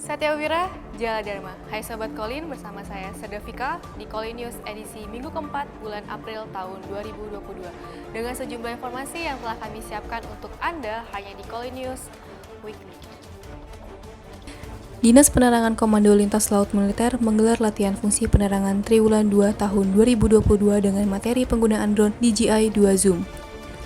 Satya Wira, Jala Dharma. Hai Sobat Kolin, bersama saya Sedevika di Kolin News edisi minggu keempat bulan April tahun 2022. Dengan sejumlah informasi yang telah kami siapkan untuk Anda hanya di Kolin News Weekly. Dinas Penerangan Komando Lintas Laut Militer menggelar latihan fungsi penerangan Triwulan 2 tahun 2022 dengan materi penggunaan drone DJI 2 Zoom.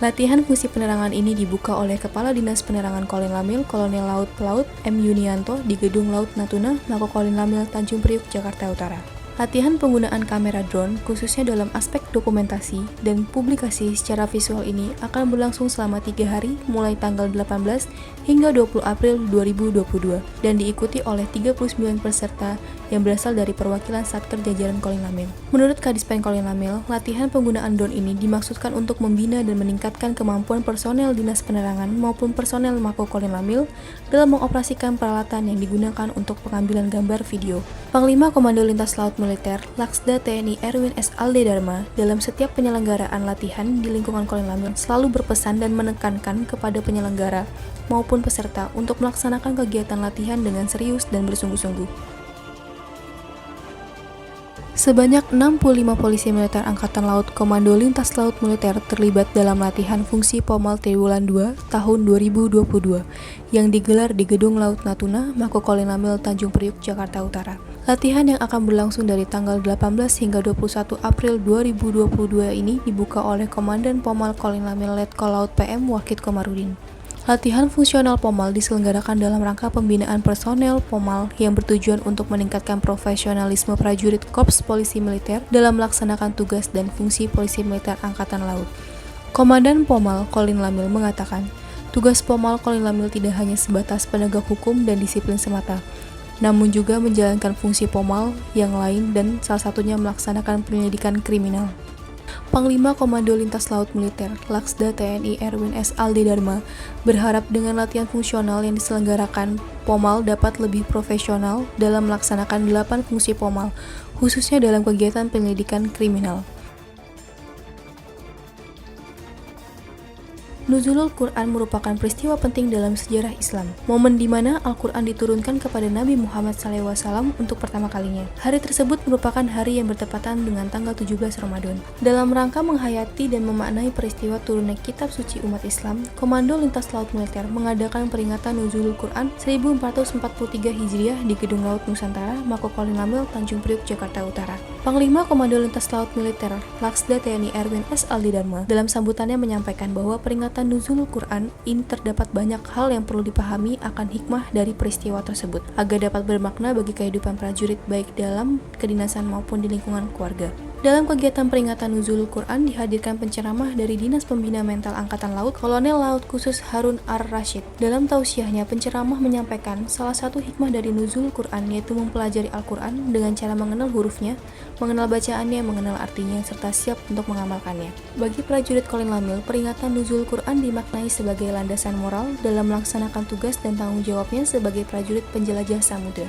Latihan fungsi penerangan ini dibuka oleh Kepala Dinas Penerangan Kolin Lamil, Kolonel Laut Pelaut M. Yunianto di Gedung Laut Natuna, Mako Kolin Lamil, Tanjung Priuk, Jakarta Utara. Latihan penggunaan kamera drone, khususnya dalam aspek dokumentasi dan publikasi secara visual ini akan berlangsung selama 3 hari, mulai tanggal 18 hingga 20 April 2022, dan diikuti oleh 39 peserta yang berasal dari perwakilan Satker jajaran Kolin Lamil. Menurut Kadispen Kolin Lamil, latihan penggunaan drone ini dimaksudkan untuk membina dan meningkatkan kemampuan personel Dinas Penerangan maupun personel Mako Kolin Lamil dalam mengoperasikan peralatan yang digunakan untuk pengambilan gambar video. Panglima Komando Lintas Laut Militer, Laksda TNI Erwin S. Alde Dharma, dalam setiap penyelenggaraan latihan di lingkungan Kolin Lamil selalu berpesan dan menekankan kepada penyelenggara maupun peserta untuk melaksanakan kegiatan latihan dengan serius dan bersungguh-sungguh. Sebanyak 65 polisi militer Angkatan Laut Komando Lintas Laut Militer terlibat dalam latihan fungsi Pomal Triwulan 2 tahun 2022 yang digelar di Gedung Laut Natuna, Mako Kolin Lamil, Tanjung Priuk, Jakarta Utara. Latihan yang akan berlangsung dari tanggal 18 hingga 21 April 2022 ini dibuka oleh Komandan Pomal Kolin Lamil Letkol Laut PM Wahid Komarudin. Latihan fungsional Pomal diselenggarakan dalam rangka pembinaan personel Pomal yang bertujuan untuk meningkatkan profesionalisme prajurit Korps Polisi Militer dalam melaksanakan tugas dan fungsi Polisi Militer Angkatan Laut. Komandan Pomal Kolin Lamil mengatakan, tugas Pomal Kolin Lamil tidak hanya sebatas penegak hukum dan disiplin semata, namun juga menjalankan fungsi Pomal yang lain dan salah satunya melaksanakan penyelidikan kriminal. Panglima Komando Lintas Laut Militer, Laksda TNI Erwin S. Alde Dharma, berharap dengan latihan fungsional yang diselenggarakan, Pomal dapat lebih profesional dalam melaksanakan 8 fungsi Pomal, khususnya dalam kegiatan penyelidikan kriminal. Nuzulul Quran merupakan peristiwa penting dalam sejarah Islam, momen di mana Al-Quran diturunkan kepada Nabi Muhammad SAW untuk pertama kalinya. Hari tersebut merupakan hari yang bertepatan dengan tanggal 17 Ramadan. Dalam rangka menghayati dan memaknai peristiwa turunnya kitab suci umat Islam, Komando Lintas Laut Militer mengadakan peringatan Nuzulul Quran 1443 Hijriah di Gedung Laut Nusantara, Mako Kolin Lamil, Tanjung Priuk, Jakarta Utara. Panglima Komando Lintas Laut Militer, Laksda TNI Erwin S. Alde Dharma, dalam sambutannya menyampaikan bahwa peringatan Nuzulul Quran ini terdapat banyak hal yang perlu dipahami akan hikmah dari peristiwa tersebut, agar dapat bermakna bagi kehidupan prajurit baik dalam kedinasan maupun di lingkungan keluarga. Dalam kegiatan peringatan Nuzulul Quran dihadirkan penceramah dari Dinas Pembina Mental Angkatan Laut, Kolonel Laut Khusus Harun Ar-Rashid. Dalam tausiahnya, penceramah menyampaikan salah satu hikmah dari Nuzulul Quran yaitu mempelajari Al-Quran dengan cara mengenal hurufnya, mengenal bacaannya, mengenal artinya, serta siap untuk mengamalkannya. Bagi prajurit Kolin Lamil, peringatan Nuzulul Quran dimaknai sebagai landasan moral dalam melaksanakan tugas dan tanggung jawabnya sebagai prajurit penjelajah samudera.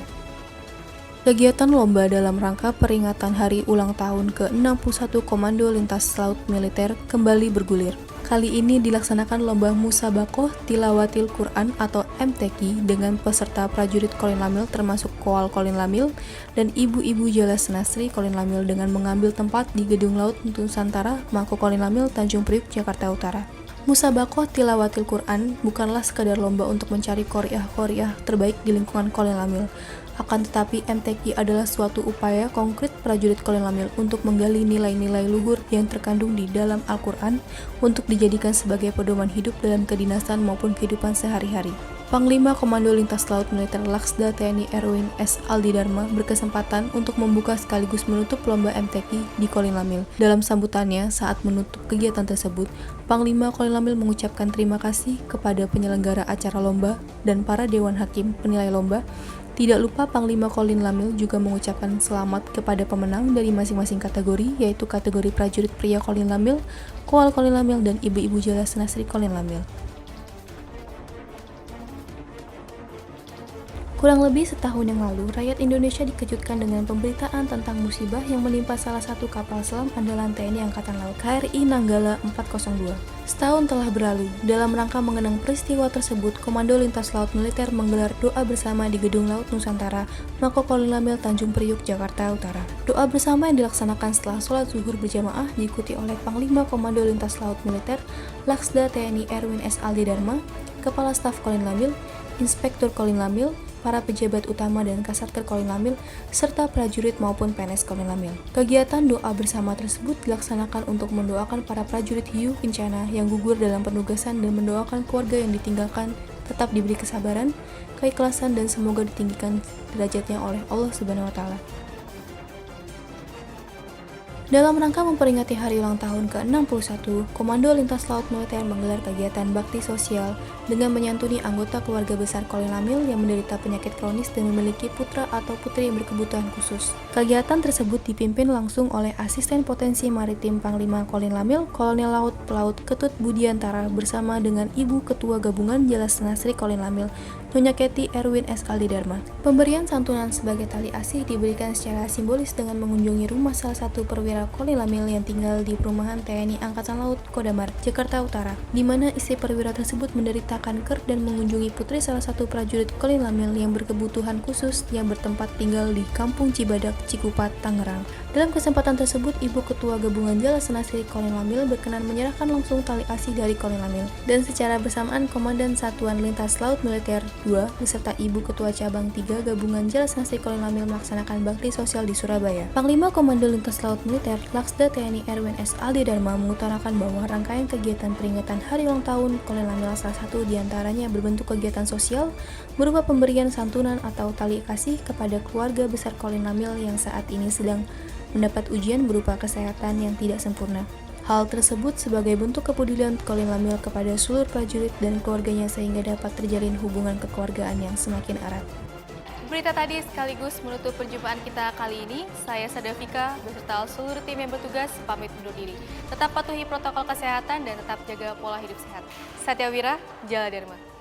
Kegiatan lomba dalam rangka peringatan hari ulang tahun ke-61 Komando Lintas Laut Militer kembali bergulir. Kali ini dilaksanakan lomba Musabakoh Tilawatil Quran atau MTQ dengan peserta prajurit Kolin Lamil termasuk Koal Kolin Lamil dan ibu-ibu Jala Senasri Kolin Lamil dengan mengambil tempat di Gedung Laut Nusantara, Mako Kolin Lamil, Tanjung Priuk, Jakarta Utara. Musabakoh Tilawatil Quran bukanlah sekadar lomba untuk mencari qoriah-qoriah terbaik di lingkungan Kolin Lamil. Akan tetapi MTQ adalah suatu upaya konkret prajurit Kolin Lamil untuk menggali nilai-nilai luhur yang terkandung di dalam Al-Quran untuk dijadikan sebagai pedoman hidup dalam kedinasan maupun kehidupan sehari-hari. Panglima Komando Lintas Laut Militer Laksda TNI Erwin S. Alde Dharma berkesempatan untuk membuka sekaligus menutup lomba MTQ di Kolin Lamil. Dalam sambutannya saat menutup kegiatan tersebut, Panglima Kolin Lamil mengucapkan terima kasih kepada penyelenggara acara lomba dan para Dewan Hakim penilai lomba. Tidak lupa Panglima Kolin Lamil juga mengucapkan selamat kepada pemenang dari masing-masing kategori, yaitu kategori prajurit pria Kolin Lamil, Koal Kolin Lamil, dan ibu-ibu Jala Senasri Kolin Lamil. Kurang lebih setahun yang lalu, rakyat Indonesia dikejutkan dengan pemberitaan tentang musibah yang menimpa salah satu kapal selam andalan TNI Angkatan Laut, KRI Nanggala 402. Setahun telah berlalu, dalam rangka mengenang peristiwa tersebut, Komando Lintas Laut Militer menggelar doa bersama di Gedung Laut Nusantara, Mako Kolin Lamil, Tanjung Priuk, Jakarta Utara. Doa bersama yang dilaksanakan setelah sholat zuhur berjamaah diikuti oleh Panglima Komando Lintas Laut Militer, Laksda TNI Erwin S. Aldi Dharma, Kepala Staf Kolin Lamil, Inspektur Kolin Lamil, para pejabat utama dan Kasatker Kolin Lamil, serta prajurit maupun PNS Kolin Lamil. Kegiatan doa bersama tersebut dilaksanakan untuk mendoakan para prajurit hiu kencana yang gugur dalam penugasan dan mendoakan keluarga yang ditinggalkan tetap diberi kesabaran, keikhlasan, dan semoga ditinggikan derajatnya oleh Allah Subhanahu wa Ta'ala. Dalam rangka memperingati hari ulang tahun ke-61, Komando Lintas Laut Militer menggelar kegiatan bakti sosial dengan menyantuni anggota keluarga besar Kolin Lamil yang menderita penyakit kronis dan memiliki putra atau putri yang berkebutuhan khusus. Kegiatan tersebut dipimpin langsung oleh Asisten Potensi Maritim Panglima Kolin Lamil, Kolonel Laut Pelaut Ketut Budiantara bersama dengan Ibu Ketua Gabungan Jalasena Sri Kolin Lamil, Nyonya Kety Erwin S. Aldi Dharma. Pemberian santunan sebagai tali asih diberikan secara simbolis dengan mengunjungi rumah salah satu perwira Kolin Lamil yang tinggal di perumahan TNI Angkatan Laut Kodamar, Jakarta Utara, di mana istri perwira tersebut menderita kanker dan mengunjungi putri salah satu prajurit Kolin Lamil yang berkebutuhan khusus yang bertempat tinggal di Kampung Cibadak, Cikupat, Tangerang. Dalam kesempatan tersebut, Ibu Ketua Gabungan Jalasena Sri Kolin Lamil berkenan menyerahkan langsung tali asih dari Kolin Lamil, dan secara bersamaan Komandan Satuan Lintas Laut Militer 2 beserta Ibu Ketua Cabang 3 Gabungan Jalasena Sri Kolin Lamil melaksanakan bakti sosial di Surabaya. Panglima Komando Lintas Laut Militer Laksda TNI Erwin S. Aldi Dharma mengutarakan bahwa rangkaian kegiatan peringatan hari ulang tahun Kolin Lamil salah satu diantaranya berbentuk kegiatan sosial berupa pemberian santunan atau tali kasih kepada keluarga besar Kolin Lamil yang saat ini sedang mendapat ujian berupa kesehatan yang tidak sempurna. Hal tersebut sebagai bentuk kepedulian Kolin Lamil kepada seluruh prajurit dan keluarganya sehingga dapat terjalin hubungan kekeluargaan yang semakin erat. Berita tadi sekaligus menutup perjumpaan kita kali ini. Saya Sadafika beserta seluruh tim yang bertugas pamit undur diri. Tetap patuhi protokol kesehatan dan tetap jaga pola hidup sehat. Satya Wira, Jala Dharma.